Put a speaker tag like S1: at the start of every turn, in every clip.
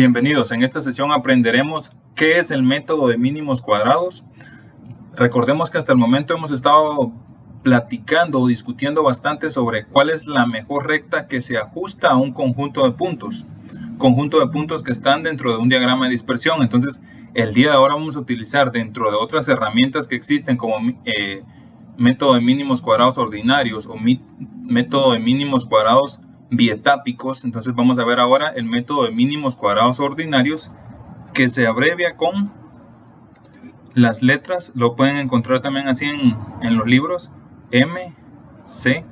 S1: Bienvenidos, en esta sesión aprenderemos qué es el método de mínimos cuadrados. Recordemos que hasta el momento hemos estado platicando o discutiendo bastante sobre cuál es la mejor recta que se ajusta a un conjunto de puntos que están dentro de un diagrama de dispersión. Entonces, el día de ahora vamos a utilizar dentro de otras herramientas que existen como método de mínimos cuadrados ordinarios o método de mínimos cuadrados bietápicos. Entonces vamos a ver ahora el método de mínimos cuadrados ordinarios, que se abrevia con las letras, lo pueden encontrar también así en los libros, MCO.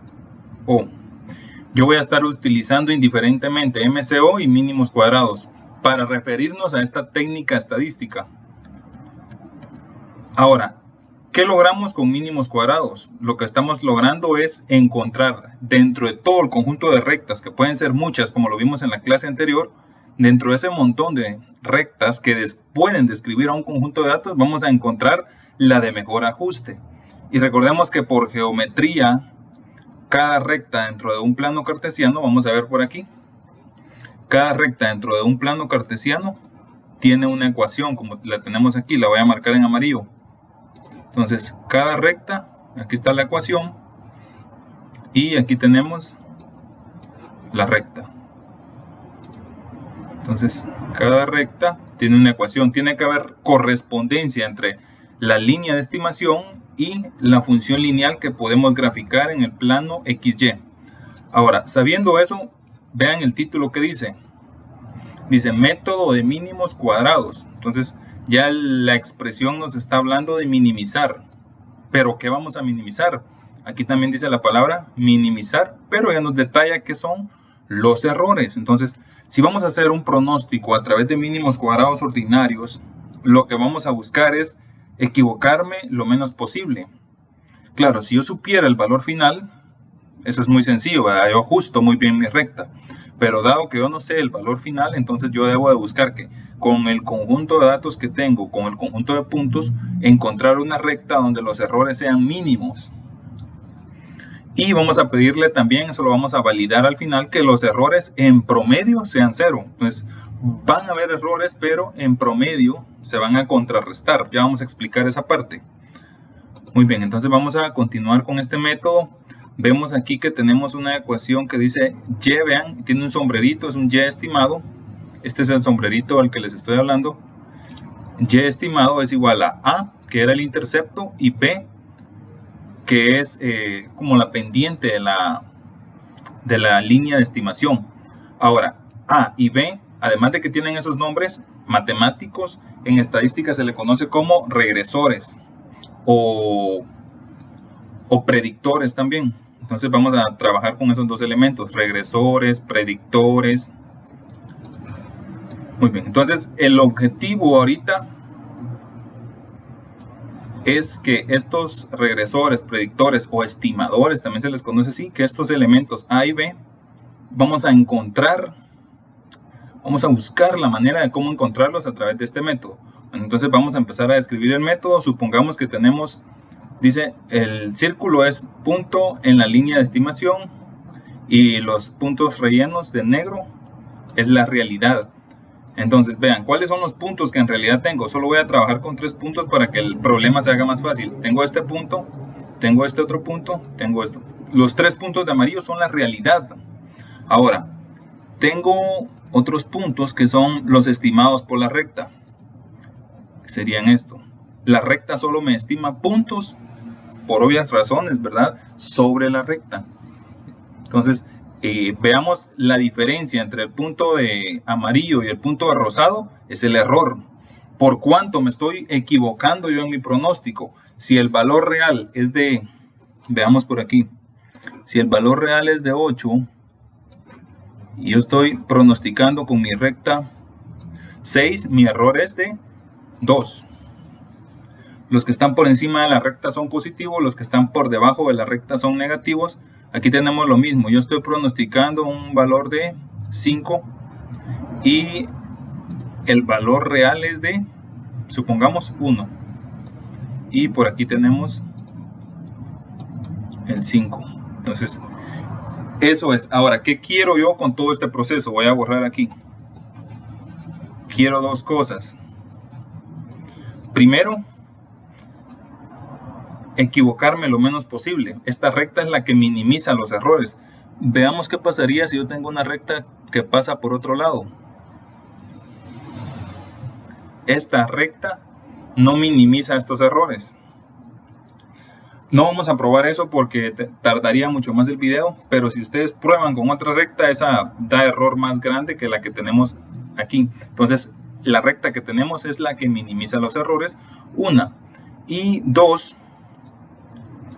S1: Yo voy a estar utilizando indiferentemente MCO y mínimos cuadrados para referirnos a esta técnica estadística. Ahora, ¿qué logramos con mínimos cuadrados? Lo que estamos logrando es encontrar dentro de todo el conjunto de rectas, que pueden ser muchas, como lo vimos en la clase anterior, dentro de ese montón de rectas que pueden describir a un conjunto de datos, vamos a encontrar la de mejor ajuste. Y recordemos que por geometría, cada recta dentro de un plano cartesiano, vamos a ver por aquí, cada recta dentro de un plano cartesiano tiene una ecuación, como la tenemos aquí, la voy a marcar en amarillo. Entonces, cada recta, aquí está la ecuación, y aquí tenemos la recta. Entonces, cada recta tiene una ecuación. Tiene que haber correspondencia entre la línea de estimación y la función lineal que podemos graficar en el plano XY. Ahora, sabiendo eso, vean el título que dice. Dice método de mínimos cuadrados. Entonces, ya la expresión nos está hablando de minimizar. ¿Pero qué vamos a minimizar? Aquí también dice la palabra minimizar, pero ya nos detalla qué son los errores. Entonces, si vamos a hacer un pronóstico a través de mínimos cuadrados ordinarios, lo que vamos a buscar es equivocarme lo menos posible. Claro, si yo supiera el valor final, eso es muy sencillo, ¿verdad? Yo ajusto muy bien mi recta. Pero dado que yo no sé el valor final, entonces yo debo de buscar que con el conjunto de datos que tengo, con el conjunto de puntos, encontrar una recta donde los errores sean mínimos. Y vamos a pedirle también, eso lo vamos a validar al final, que los errores en promedio sean cero. Entonces van a haber errores, pero en promedio se van a contrarrestar. Ya vamos a explicar esa parte. Muy bien, entonces vamos a continuar con este método. Vemos aquí que tenemos una ecuación que dice Y, vean, tiene un sombrerito, es un Y estimado. Este es el sombrerito al que les estoy hablando. Y estimado es igual a A, que era el intercepto, y B, que es como la pendiente de la línea de estimación. Ahora, A y B, además de que tienen esos nombres matemáticos, en estadística se le conoce como regresores o predictores también. Entonces vamos a trabajar con esos dos elementos, regresores, predictores. Muy bien, entonces el objetivo ahorita es que estos regresores, predictores o estimadores, también se les conoce así, que estos elementos A y B, vamos a buscar la manera de cómo encontrarlos a través de este método. Entonces vamos a empezar a describir el método. Supongamos que tenemos, dice, el círculo es punto en la línea de estimación y los puntos rellenos de negro es la realidad. Entonces, vean, ¿cuáles son los puntos que en realidad tengo? Solo voy a trabajar con 3 puntos para que el problema se haga más fácil. Tengo este punto, tengo este otro punto, tengo esto. Los 3 puntos de amarillo son la realidad. Ahora, tengo otros puntos que son los estimados por la recta. Serían esto. La recta solo me estima puntos, por obvias razones, ¿verdad?, sobre la recta. Entonces, veamos la diferencia entre el punto de amarillo y el punto de rosado, es el error. ¿Por cuánto me estoy equivocando yo en mi pronóstico? Si el valor real es de, veamos por aquí, si el valor real es de 8 y yo estoy pronosticando con mi recta 6, mi error es de 2. Los que están por encima de la recta son positivos, los que están por debajo de la recta son negativos. Aquí tenemos lo mismo, yo estoy pronosticando un valor de 5 y el valor real es de, supongamos, 1. Y por aquí tenemos el 5. Entonces, eso es. Ahora, ¿qué quiero yo con todo este proceso? Voy a borrar aquí. quiero dos cosas. Primero, equivocarme lo menos posible. Esta recta es la que minimiza los errores. Veamos qué pasaría si yo tengo una recta que pasa por otro lado. Esta recta no minimiza estos errores. No vamos a probar eso porque tardaría mucho más el video, pero si ustedes prueban con otra recta, esa da error más grande que la que tenemos aquí. Entonces, la recta que tenemos es la que minimiza los errores, una. Y dos,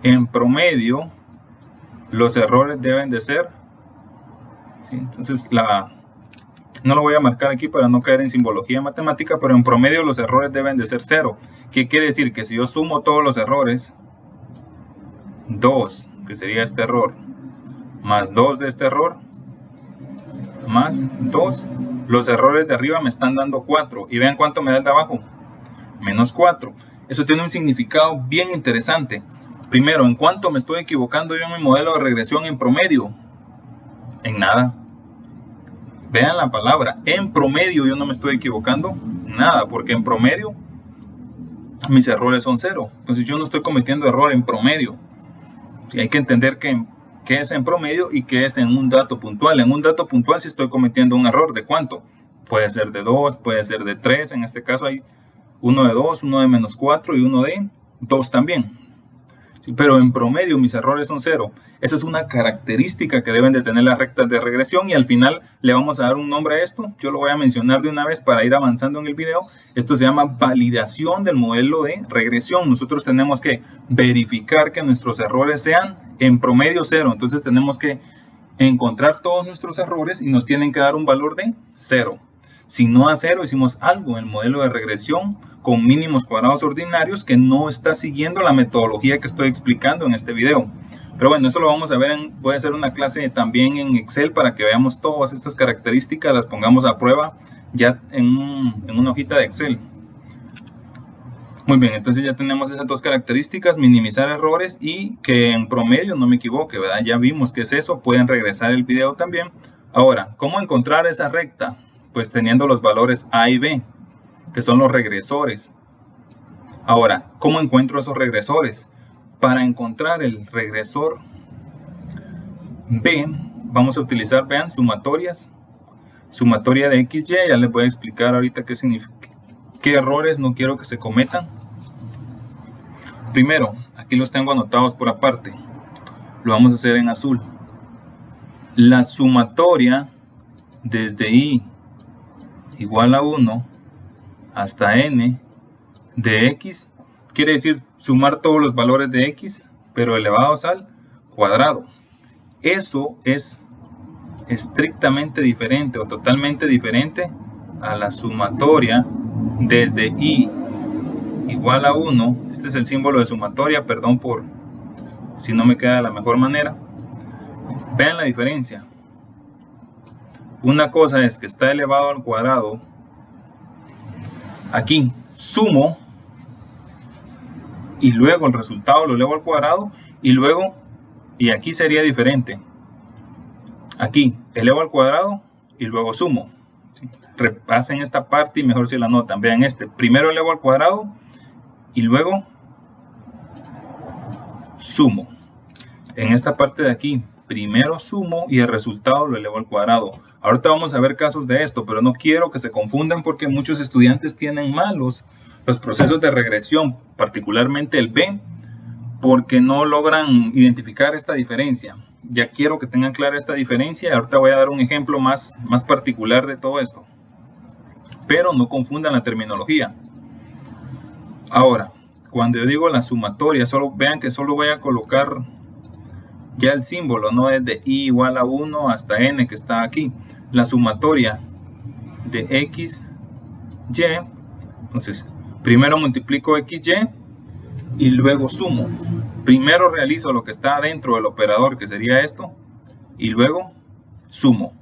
S1: en promedio, los errores deben de ser, ¿sí? Entonces, no lo voy a marcar aquí para no caer en simbología matemática, pero en promedio los errores deben de ser 0. ¿Qué quiere decir? Que si yo sumo todos los errores, 2, que sería este error, más 2 de este error, más 2, los errores de arriba me están dando 4. Y vean cuánto me da el de abajo, menos 4. Eso tiene un significado bien interesante. Primero, ¿en cuánto me estoy equivocando yo en mi modelo de regresión en promedio? En nada. Vean la palabra, en promedio yo no me estoy equivocando nada, porque en promedio mis errores son 0. Entonces yo no estoy cometiendo error en promedio. Sí, hay que entender qué es en promedio y qué es en un dato puntual. En un dato puntual si estoy cometiendo un error, ¿de cuánto? Puede ser de 2, puede ser de 3. En este caso hay uno de 2, uno de menos 4 y uno de 2 también. Sí, pero en promedio mis errores son 0. Esa es una característica que deben de tener las rectas de regresión y al final le vamos a dar un nombre a esto. Yo lo voy a mencionar de una vez para ir avanzando en el video. Esto se llama validación del modelo de regresión. Nosotros tenemos que verificar que nuestros errores sean en promedio 0. Entonces tenemos que encontrar todos nuestros errores y nos tienen que dar un valor de 0. Si no a 0, hicimos algo en el modelo de regresión con mínimos cuadrados ordinarios que no está siguiendo la metodología que estoy explicando en este video. Pero bueno, eso lo vamos a ver, voy a hacer una clase también en Excel para que veamos todas estas características, las pongamos a prueba ya en una hojita de Excel. Muy bien, entonces ya tenemos esas dos características, minimizar errores y que en promedio no me equivoque, ¿verdad? Ya vimos que es eso, pueden regresar el video también. Ahora, ¿cómo encontrar esa recta? Pues teniendo los valores A y B, que son los regresores. Ahora, ¿cómo encuentro esos regresores? Para encontrar el regresor B, vamos a utilizar, vean, sumatorias. Sumatoria de XY, ya les voy a explicar ahorita qué significa, qué errores no quiero que se cometan. Primero, aquí los tengo anotados por aparte. Lo vamos a hacer en azul. La sumatoria desde I igual a 1 hasta n de x, quiere decir sumar todos los valores de x, pero elevados al cuadrado. Eso es estrictamente diferente o totalmente diferente a la sumatoria desde i igual a 1. Este es el símbolo de sumatoria, perdón por si no me queda de la mejor manera. Vean la diferencia. Una cosa es que está elevado al cuadrado. Aquí sumo y luego el resultado lo elevo al cuadrado y luego, y aquí sería diferente. Aquí elevo al cuadrado y luego sumo. ¿Sí? Repasen esta parte y mejor si la notan. Vean este. Primero elevo al cuadrado y luego sumo. En esta parte de aquí, primero sumo y el resultado lo elevo al cuadrado. Ahorita vamos a ver casos de esto, pero no quiero que se confundan porque muchos estudiantes tienen malos los procesos de regresión, particularmente el B, porque no logran identificar esta diferencia. Ya quiero que tengan clara esta diferencia y ahorita voy a dar un ejemplo más particular de todo esto. Pero no confundan la terminología. Ahora, cuando yo digo la sumatoria, vean que solo voy a colocar ya el símbolo, no es de i igual a 1 hasta n que está aquí. La sumatoria de x, y, entonces primero multiplico xy y luego sumo. Primero realizo lo que está dentro del operador, que sería esto, y luego sumo.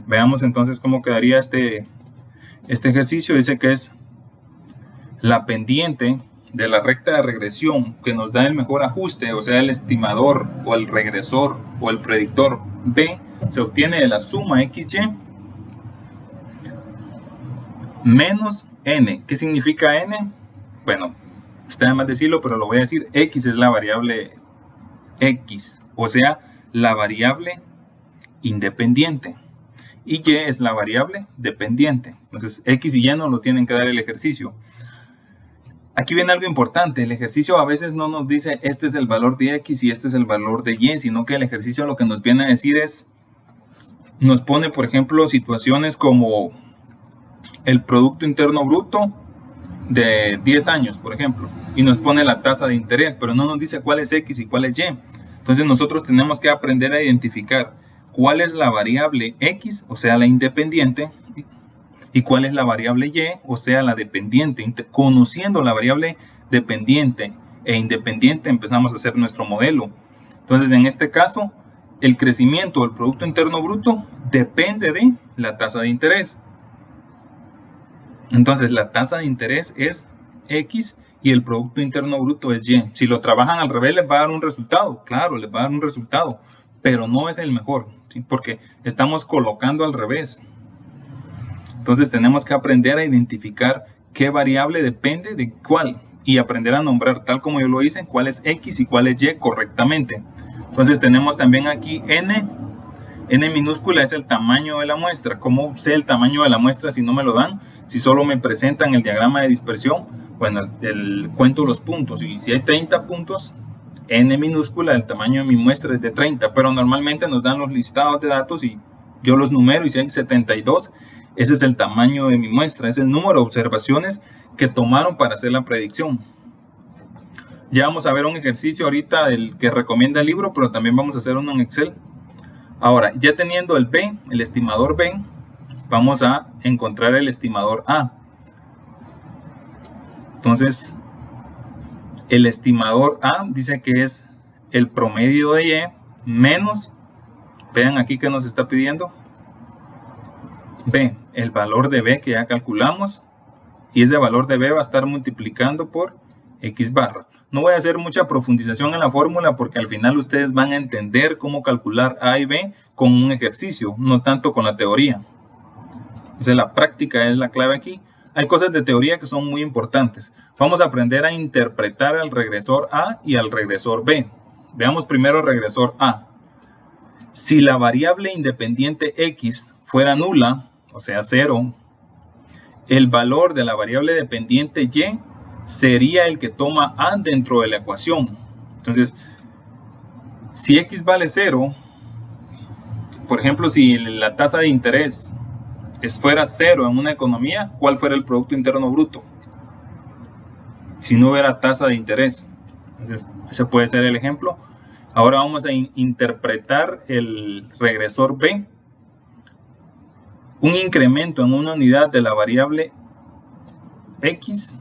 S1: Veamos entonces cómo quedaría este ejercicio. Dice que es la pendiente de la recta de regresión que nos da el mejor ajuste, o sea el estimador o el regresor o el predictor B, se obtiene de la suma XY menos n. ¿Qué significa n? Bueno, está de más decirlo, pero lo voy a decir. X es la variable X, o sea, la variable independiente. Y Y es la variable dependiente. Entonces, X y Y nos lo tienen que dar el ejercicio. Aquí viene algo importante. El ejercicio a veces no nos dice este es el valor de X y este es el valor de Y, sino que el ejercicio lo que nos viene a decir es, nos pone, por ejemplo, situaciones como el Producto Interno Bruto de 10 años, por ejemplo, y nos pone la tasa de interés, pero no nos dice cuál es X y cuál es Y. Entonces nosotros tenemos que aprender a identificar cuál es la variable X, o sea, la independiente, y cuál es la variable Y, o sea, la dependiente. Conociendo la variable dependiente e independiente, empezamos a hacer nuestro modelo. Entonces, en este caso, el crecimiento del Producto Interno Bruto depende de la tasa de interés. Entonces, la tasa de interés es X y el Producto Interno Bruto es Y. Si lo trabajan al revés, les va a dar un resultado. Claro, les va a dar un resultado, pero no es el mejor, ¿sí? Porque estamos colocando al revés. Entonces tenemos que aprender a identificar qué variable depende de cuál y aprender a nombrar, tal como yo lo hice, cuál es X y cuál es Y correctamente. Entonces tenemos también aquí N. N minúscula es el tamaño de la muestra. ¿Cómo sé el tamaño de la muestra si no me lo dan? Si solo me presentan el diagrama de dispersión, bueno, cuento los puntos. Y si hay 30 puntos, N minúscula, el tamaño de mi muestra es de 30. Pero normalmente nos dan los listados de datos y yo los numero, y si hay 72, ese es el tamaño de mi muestra, es el número de observaciones que tomaron para hacer la predicción. Ya vamos a ver un ejercicio ahorita del que recomienda el libro, pero también vamos a hacer uno en Excel. Ahora, ya teniendo el B, el estimador B, vamos a encontrar el estimador A. Entonces, el estimador A dice que es el promedio de Y menos, vean aquí que nos está pidiendo, B, el valor de B que ya calculamos, y ese valor de B va a estar multiplicando por X barra. No voy a hacer mucha profundización en la fórmula porque al final ustedes van a entender cómo calcular A y B con un ejercicio, no tanto con la teoría. Entonces la práctica es la clave aquí. Hay cosas de teoría que son muy importantes. Vamos a aprender a interpretar al regresor A y al regresor B. Veamos primero el regresor A. Si la variable independiente X fuera nula, o sea 0, el valor de la variable dependiente Y sería el que toma A dentro de la ecuación. Entonces, si X vale 0, por ejemplo, si la tasa de interés fuera 0 en una economía, ¿cuál fuera el Producto Interno Bruto? Si no hubiera tasa de interés. Entonces, ese puede ser el ejemplo. Ahora vamos a interpretar el regresor B. Un incremento en una unidad de la variable X,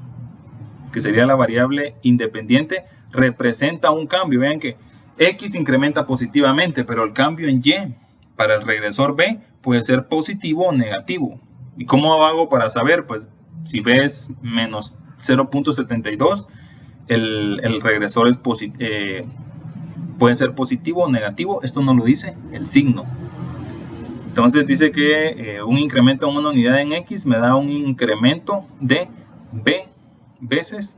S1: que sería la variable independiente, representa un cambio. Vean que X incrementa positivamente, pero el cambio en Y para el regresor B puede ser positivo o negativo. ¿Y cómo hago para saber? Pues si B es menos 0.72, el regresor es puede ser positivo o negativo. Esto no lo dice el signo. Entonces dice que un incremento en una unidad en X me da un incremento de B veces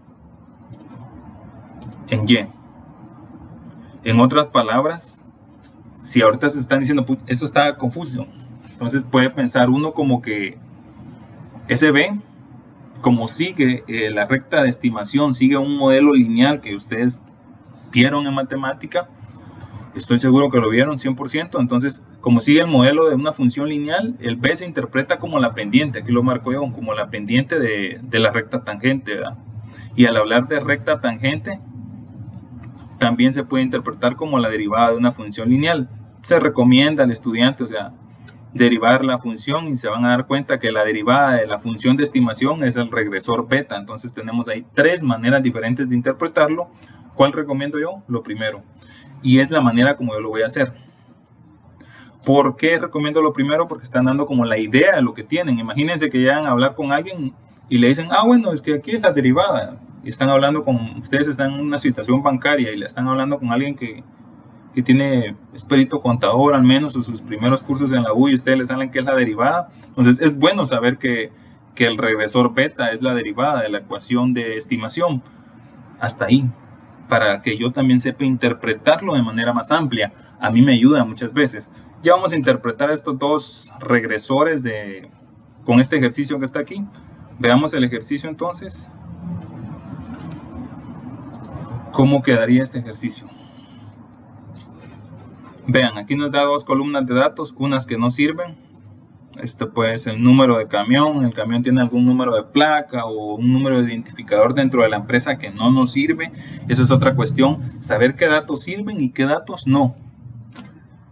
S1: en Y. En otras palabras, si ahorita se están diciendo, esto está confuso, entonces puede pensar uno como que ese B, como sigue la recta de estimación, sigue un modelo lineal que ustedes vieron en matemática, estoy seguro que lo vieron 100%, entonces como sigue el modelo de una función lineal, el B se interpreta como la pendiente, aquí lo marco yo, como la pendiente de la recta tangente, ¿verdad? Y al hablar de recta tangente, también se puede interpretar como la derivada de una función lineal. Se recomienda al estudiante, o sea, derivar la función y se van a dar cuenta que la derivada de la función de estimación es el regresor beta. Entonces tenemos ahí 3 maneras diferentes de interpretarlo. ¿Cuál recomiendo yo? Lo primero. Y es la manera como yo lo voy a hacer. ¿Por qué recomiendo lo primero? Porque están dando como la idea de lo que tienen. Imagínense que llegan a hablar con alguien y le dicen, bueno, es que aquí es la derivada. Y están hablando con, ustedes están en una situación bancaria y le están hablando con alguien que es perito contador al menos, o sus primeros cursos en la U, y ustedes les salen que es la derivada. Entonces es bueno saber que que el regresor beta es la derivada de la ecuación de estimación. Hasta ahí, para que yo también sepa interpretarlo de manera más amplia. A mí me ayuda muchas veces. Ya vamos a interpretar estos dos regresores con este ejercicio que está aquí. Veamos el ejercicio entonces. ¿Cómo quedaría este ejercicio? Vean, aquí nos da dos columnas de datos, unas que no sirven. Este puede ser el número de camión, el camión tiene algún número de placa o un número de identificador dentro de la empresa que no nos sirve. Esa es otra cuestión, saber qué datos sirven y qué datos no.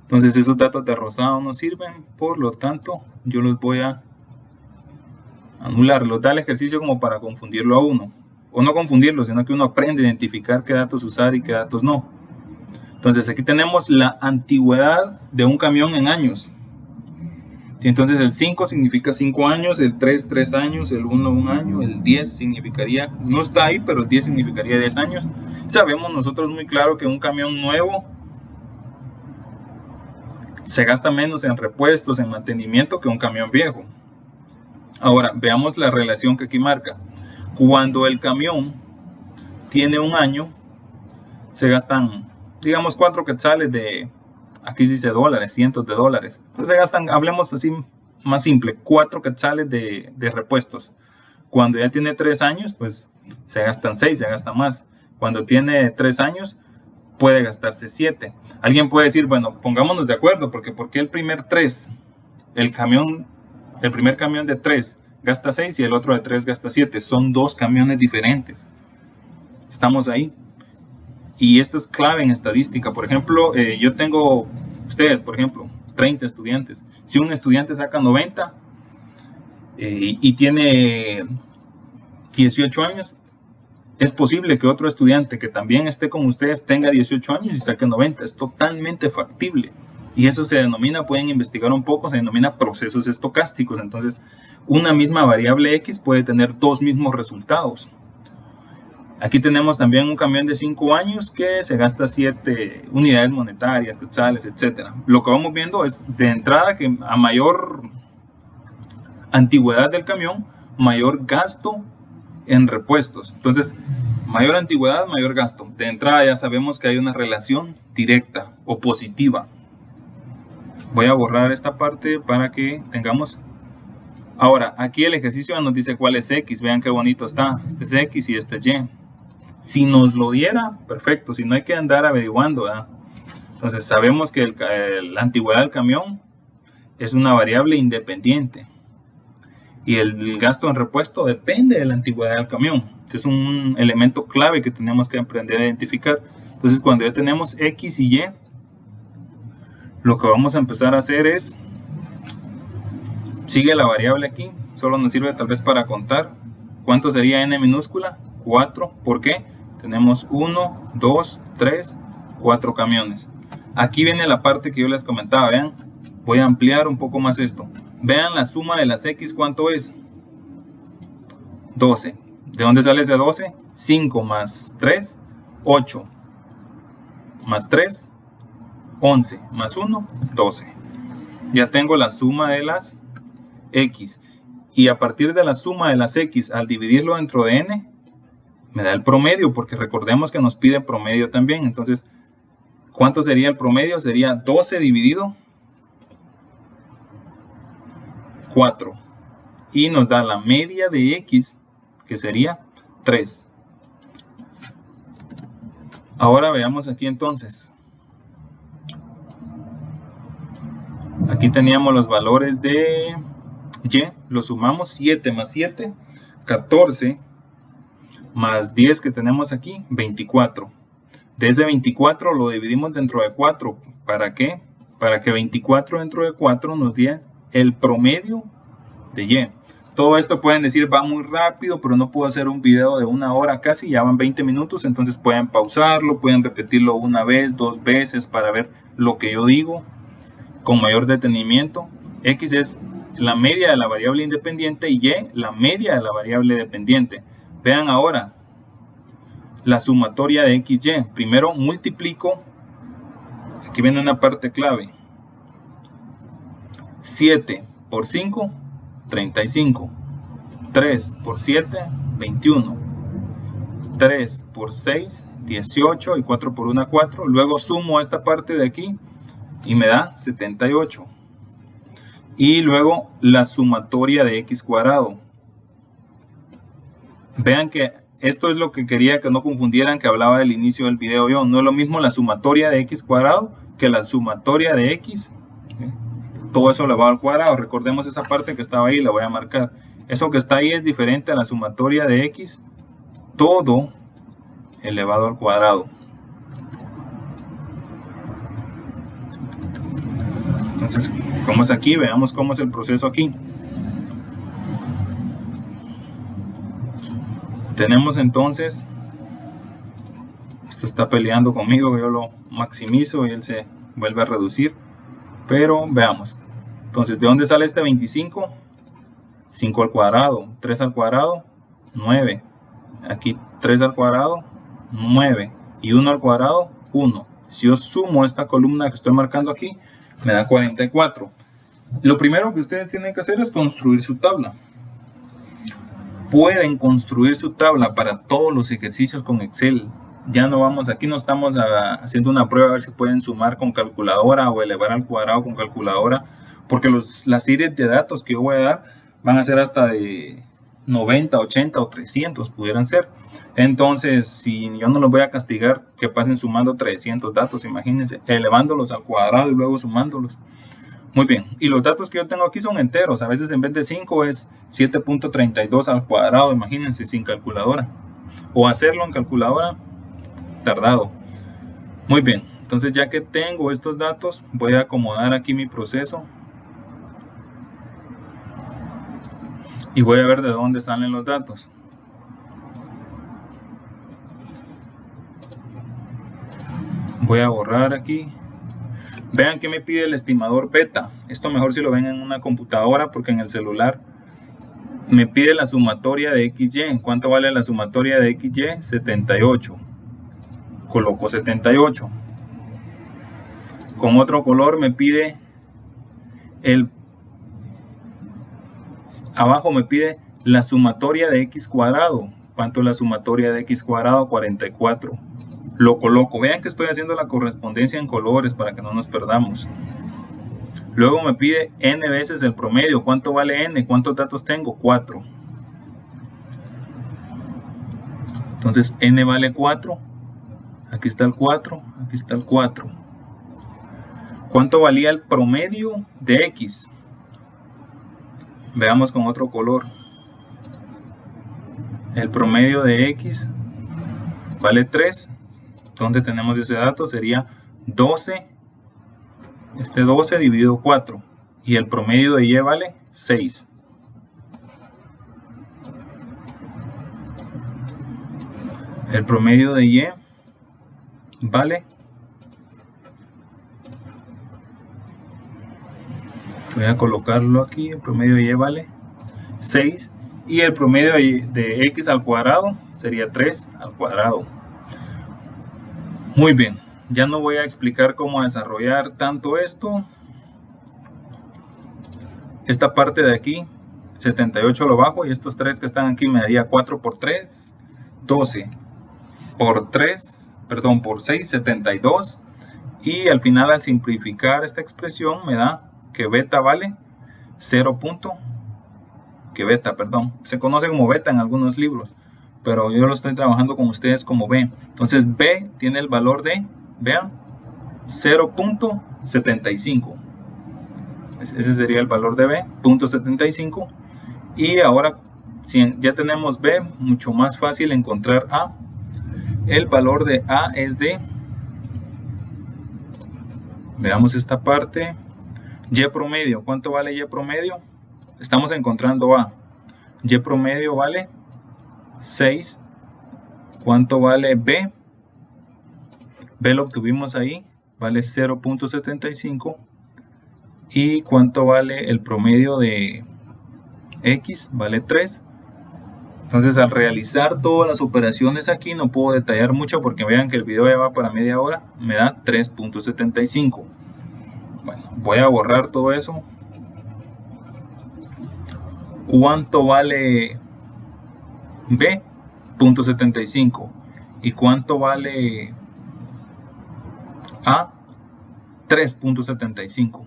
S1: Entonces esos datos de rosado no sirven, por lo tanto yo los voy a anular. Los da el ejercicio como para confundirlo a uno, o no confundirlo, sino que uno aprende a identificar qué datos usar y qué datos no. Entonces aquí tenemos la antigüedad de un camión en años. Entonces el 5 significa 5 años, el 3, 3 años, el 1, 1 año, el 10 significaría, no está ahí, pero el 10 significaría 10 años. Sabemos nosotros muy claro que un camión nuevo se gasta menos en repuestos, en mantenimiento que un camión viejo. Ahora, veamos la relación que aquí marca. Cuando el camión tiene un año, se gastan, digamos, 4 quetzales de... Aquí dice dólares, cientos de dólares. Entonces se gastan, hablemos así más simple, 4 quetzales de repuestos. Cuando ya tiene 3 años, pues se gastan 6, se gasta más. Cuando tiene 3 años, puede gastarse 7. Alguien puede decir, bueno, pongámonos de acuerdo, porque ¿por qué el primer 3? El primer camión de 3 gasta 6 y el otro de 3 gasta 7. Son dos camiones diferentes. Estamos ahí. Y esto es clave en estadística. Por ejemplo, yo tengo, ustedes, por ejemplo, 30 estudiantes. Si un estudiante saca 90 y tiene 18 años, es posible que otro estudiante que también esté con ustedes tenga 18 años y saque 90. Es totalmente factible. Y eso se denomina, pueden investigar un poco, se denomina procesos estocásticos. Entonces, una misma variable X puede tener dos mismos resultados. Aquí tenemos también un camión de 5 años que se gasta 7 unidades monetarias, quetzales, etc. Lo que vamos viendo es de entrada que a mayor antigüedad del camión, mayor gasto en repuestos. Entonces, mayor antigüedad, mayor gasto. De entrada ya sabemos que hay una relación directa o positiva. Voy a borrar esta parte para que tengamos... Ahora, aquí el ejercicio nos dice cuál es X. Vean qué bonito está. Este es X y este es Y. Si nos lo diera, perfecto. Si no hay que andar averiguando, ¿verdad? Entonces sabemos que la antigüedad del camión es una variable independiente. Y el gasto en repuesto depende de la antigüedad del camión. Este es un elemento clave que tenemos que aprender a identificar. Entonces cuando ya tenemos X y Y, lo que vamos a empezar a hacer es... Sigue la variable aquí. Solo nos sirve tal vez para contar. ¿Cuánto sería n minúscula? 4. ¿Por qué? Tenemos 1, 2, 3, 4 camiones. Aquí viene la parte que yo les comentaba. Vean, voy a ampliar un poco más esto. Vean la suma de las X, ¿cuánto es? 12. ¿De dónde sale ese 12? 5 más 3, 8. Más 3, 11. Más 1, 12. Ya tengo la suma de las X. Y a partir de la suma de las X, al dividirlo dentro de N, me da el promedio, porque recordemos que nos pide promedio también. Entonces, ¿cuánto sería el promedio? Sería 12 dividido 4. Y nos da la media de X, que sería 3. Ahora veamos aquí entonces. Aquí teníamos los valores de Y, los sumamos, 7 más 7, 14, más 10 que tenemos aquí, 24. De ese 24 lo dividimos dentro de 4. ¿Para qué? Para que 24 dentro de 4 nos dé el promedio de Y. Todo esto pueden decir, va muy rápido, pero no puedo hacer un video de 1 hora casi, ya van 20 minutos, entonces pueden pausarlo, pueden repetirlo una vez, 2 veces para ver lo que yo digo con mayor detenimiento. X es la media de la variable independiente y Y la media de la variable dependiente. Vean ahora la sumatoria de XY. Primero multiplico, aquí viene una parte clave. 7 por 5, 35. 3 por 7, 21. 3 por 6, 18 y 4 por 1, 4. Luego sumo esta parte de aquí y me da 78. Y luego la sumatoria de x cuadrado. Vean que esto es lo que quería que no confundieran, que hablaba del inicio del video yo. No es lo mismo la sumatoria de x cuadrado que la sumatoria de x. Todo eso elevado al cuadrado. Recordemos esa parte que estaba ahí, la voy a marcar. Eso que está ahí es diferente a la sumatoria de x, todo elevado al cuadrado. Entonces, como es aquí, veamos cómo es el proceso aquí. Tenemos entonces, esto está peleando conmigo, yo lo maximizo y él se vuelve a reducir, pero veamos. Entonces, ¿de dónde sale este 25? 5 al cuadrado, 3 al cuadrado, 9. Aquí 3 al cuadrado, 9. Y 1 al cuadrado, 1. Si yo sumo esta columna que estoy marcando aquí, me da 44. Lo primero que ustedes tienen que hacer es construir su tabla. Pueden construir su tabla para todos los ejercicios con Excel. Ya no vamos, aquí no estamos haciendo una prueba a ver si pueden sumar con calculadora o elevar al cuadrado con calculadora, porque las series de datos que yo voy a dar van a ser hasta de 90, 80 o 300 pudieran ser. Entonces, si yo no los voy a castigar que pasen sumando 300 datos, imagínense, elevándolos al cuadrado y luego sumándolos. Muy bien, y los datos que yo tengo aquí son enteros. A veces en vez de 5 es 7.32 al cuadrado, imagínense, sin calculadora. O hacerlo en calculadora, tardado. Muy bien, entonces ya que tengo estos datos, voy a acomodar aquí mi proceso. Y voy a ver de dónde salen los datos. Voy a borrar aquí. Vean que me pide el estimador beta. Esto mejor si lo ven en una computadora, porque en el celular me pide la sumatoria de XY. ¿Cuánto vale la sumatoria de XY? 78. Coloco 78. Con otro color me pide abajo me pide la sumatoria de x cuadrado. ¿Cuánto es la sumatoria de x cuadrado? 44. Lo coloco. Vean que estoy haciendo la correspondencia en colores para que no nos perdamos. Luego me pide n veces el promedio. ¿Cuánto vale n? ¿Cuántos datos tengo? 4. Entonces n vale 4. Aquí está el 4. Aquí está el 4. ¿Cuánto valía el promedio de x? Veamos con otro color. El promedio de x vale 3. ¿Dónde tenemos ese dato? Sería 12. 12 dividido 4. Y el promedio de y vale 6. El promedio de y vale, voy a colocarlo aquí, el promedio de y vale 6 y el promedio de x al cuadrado sería 3 al cuadrado. Muy bien, ya no voy a explicar cómo desarrollar tanto esto. Esta parte de aquí, 78 lo bajo y estos 3 que están aquí me daría 4 por 3, 12 por 3, perdón, por 6, 72. Y al final, al simplificar esta expresión, me da que beta vale 0. Perdón, se conoce como beta en algunos libros, pero yo lo estoy trabajando con ustedes como B. Entonces B tiene el valor de, vean, 0.75. Ese sería el valor de B, 0.75. Y ahora, si ya tenemos B, mucho más fácil encontrar A. El valor de A es de, veamos esta parte, Y promedio. ¿Cuánto vale Y promedio? Estamos encontrando A. Y promedio vale 6. ¿Cuánto vale B? B lo obtuvimos ahí, vale 0.75. ¿Y cuánto vale el promedio de X? Vale 3. Entonces, al realizar todas las operaciones aquí, no puedo detallar mucho porque vean que el video ya va para media hora, me da 3.75. Bueno, voy a borrar todo eso. ¿cuánto vale B? 0.75. ¿Y cuánto vale A? 3.75.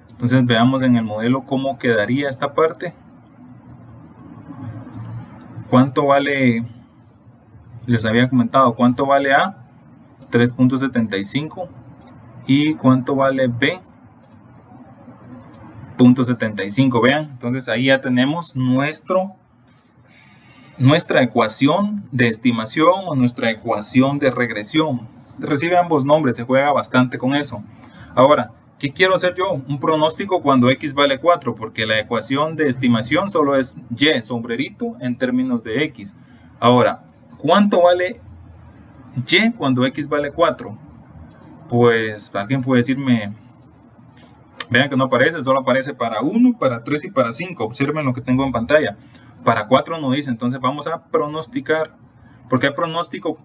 S1: Entonces veamos en el modelo cómo quedaría esta parte. ¿Cuánto vale? Les había comentado cuánto vale A, 3.75, y cuánto vale B, 0.75. Vean, entonces ahí ya tenemos nuestra ecuación de estimación o nuestra ecuación de regresión. Recibe ambos nombres, se juega bastante con eso. Ahora, ¿qué quiero hacer yo? Un pronóstico cuando X vale 4, porque la ecuación de estimación solo es Y sombrerito en términos de X. Ahora, ¿cuánto vale Y cuando X vale 4? Pues alguien puede decirme, vean que no aparece, solo aparece para 1, para 3 y para 5. Observen lo que tengo en pantalla. Para 4 no dice, entonces vamos a pronosticar, porque hay pronóstico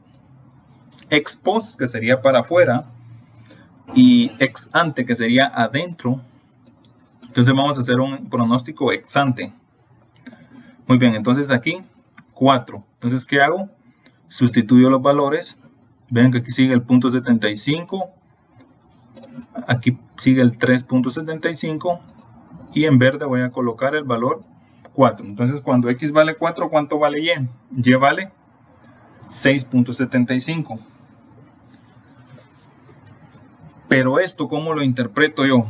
S1: ex post, que sería para afuera, y ex ante, que sería adentro. Entonces vamos a hacer un pronóstico ex ante. Muy bien, entonces aquí 4. Entonces, ¿qué hago? Sustituyo los valores. Vean que aquí sigue el 0.75. Aquí sigue el 3.75. Y en verde voy a colocar el valor 4. Entonces, cuando X vale 4, ¿cuánto vale Y? Y vale 6.75. Pero esto, ¿cómo lo interpreto yo?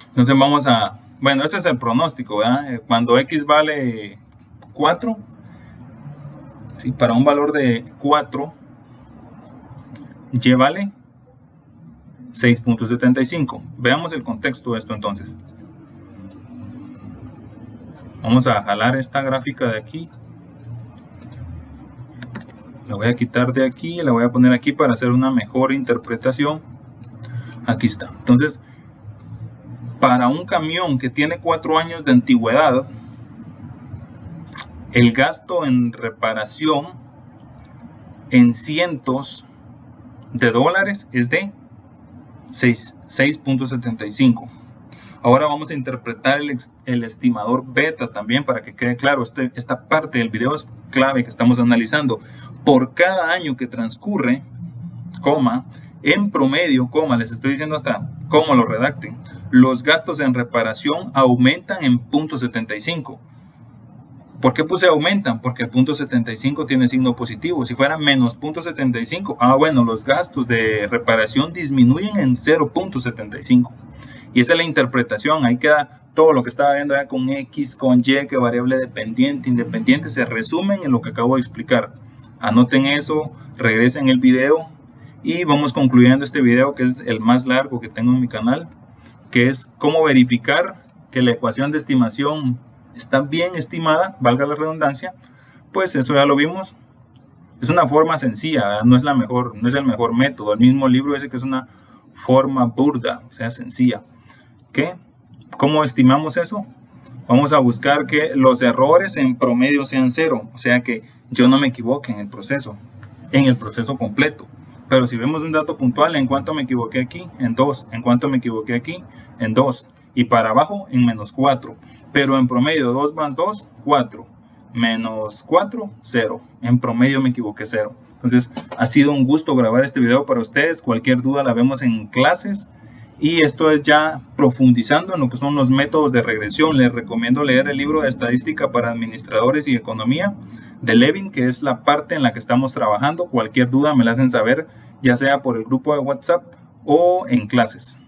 S1: Entonces vamos a... Bueno, ese es el pronóstico, ¿verdad? Cuando X vale 4, ¿sí? Para un valor de 4, Y vale 6.75. Veamos el contexto de esto entonces. Vamos a jalar esta gráfica de aquí. La voy a quitar de aquí, la voy a poner aquí para hacer una mejor interpretación. Aquí está. Entonces, para un camión que tiene 4 años de antigüedad, el gasto en reparación en cientos de dólares es de 6.75. Ahora vamos a interpretar el estimador beta también para que quede claro. Esta parte del video es clave que estamos analizando. Por cada año que transcurre, coma, en promedio, coma, les estoy diciendo hasta cómo lo redacten, los gastos en reparación aumentan en 0.75. ¿Por qué puse aumentan? Porque el 0.75 tiene signo positivo. Si fuera menos 0.75, bueno, los gastos de reparación disminuyen en 0.75. Y esa es la interpretación. Ahí queda todo lo que estaba viendo ya con X, con Y, que variable dependiente, independiente, se resumen en lo que acabo de explicar. Anoten eso, regresen el video y vamos concluyendo este video, que es el más largo que tengo en mi canal, que es cómo verificar que la ecuación de estimación está bien estimada, valga la redundancia. Pues eso ya lo vimos. Es una forma sencilla, ¿verdad? No es el mejor método. El mismo libro dice que es una forma burda, o sea, sencilla. ¿Qué? ¿Cómo estimamos eso? Vamos a buscar que los errores en promedio sean 0, o sea que yo no me equivoque en el proceso completo. Pero si vemos un dato puntual, ¿en cuánto me equivoqué aquí? En 2. ¿En cuánto me equivoqué aquí? En 2. Y para abajo, en menos 4. Pero en promedio, 2 más 2, 4. Menos 4, 0. En promedio me equivoqué 0. Entonces, ha sido un gusto grabar este video para ustedes. Cualquier duda la vemos en clases. Y esto es ya profundizando en lo que son los métodos de regresión. Les recomiendo leer el libro de Estadística para Administradores y Economía de Levin, que es la parte en la que estamos trabajando. Cualquier duda me la hacen saber, ya sea por el grupo de WhatsApp o en clases.